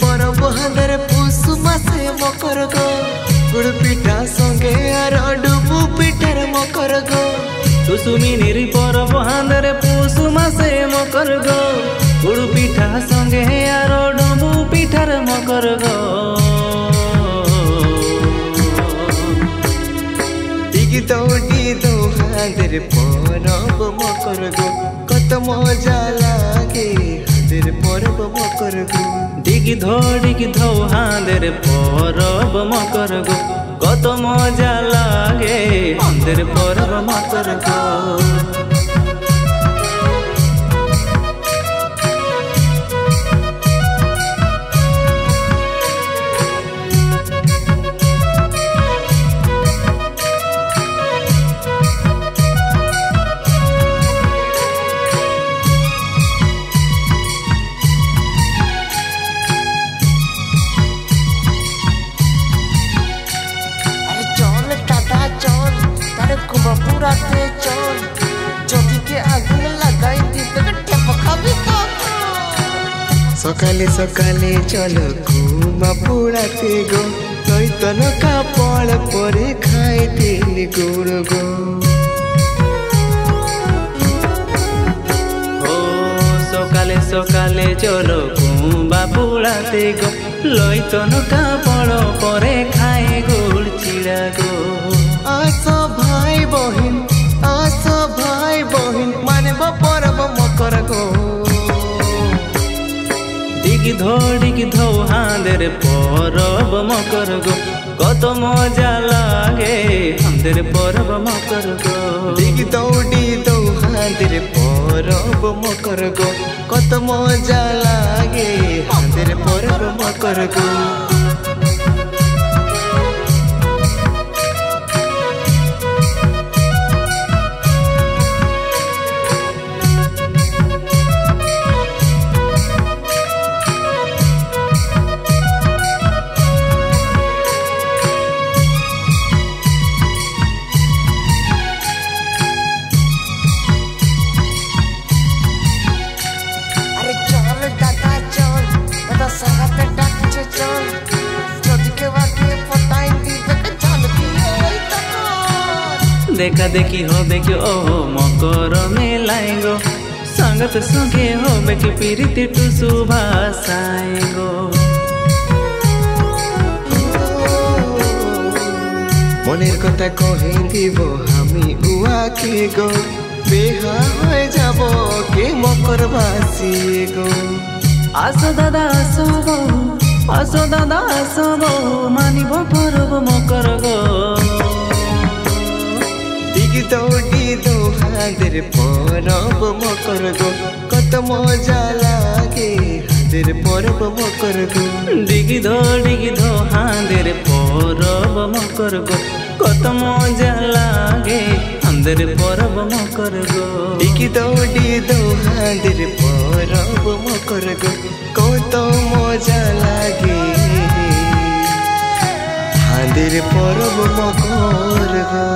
परब हांदर पुसु मासे मकर गो गुड़ पिठा संगे आर डुबु पिठार मकर गो टुसुमिनिर परब हांदर पुसु मासे मकर गो गुड़ पिठा संगे आर डुबु पिठार मकर गो दिगी दौड़ी दो हांदर परब मकर गो कत मजा लागे हांदर परब मकर गो डिगी धो हांदर परब मकर गो कत मजा लागे हांदर परब मकर गो पूराते चल जदि के आगुन लगाई दी तो ठेपकाबी तो सकाले सकाले चल घुमा पूराते गो तई तनका पल परे खाए तीन गुड़ गो ओ सकाले सकाले चलो घुमा पूराते गो लई तनका पल परे खाए गुड़ चिड़ा गो आसो भाई बहिन माने परब मकर गो डिगी धो हांदर परब मकर गो कत मजा लागे हांदर परब मकर गो डिगी दौड़ी दो हांदर परब मकर गो कत मजा लागे हांदर परब मकर गो देखा देखी हो बेकी ओ मकर मेलाए गो संगत संगे हो बेकी पीरिति टुसु भासाए गो मनेर कथा कहि দিব আমি উয়াকে গো বেহা হয়ে যাব কে মকর বাসি গো আসো দাদা আসো মানিব পরব মকর গো डिगी दौड़ी दो हांदर परब मकर गो कत मजा लागे हांदर परब मकर गो डिगी धो हांदर परब मकर गो कत मजा लागे हांदर परब मकर गो डिगी दौड़ी दो हांदर परब मकर गो कत मजा लागे हांदर परब मकर गो।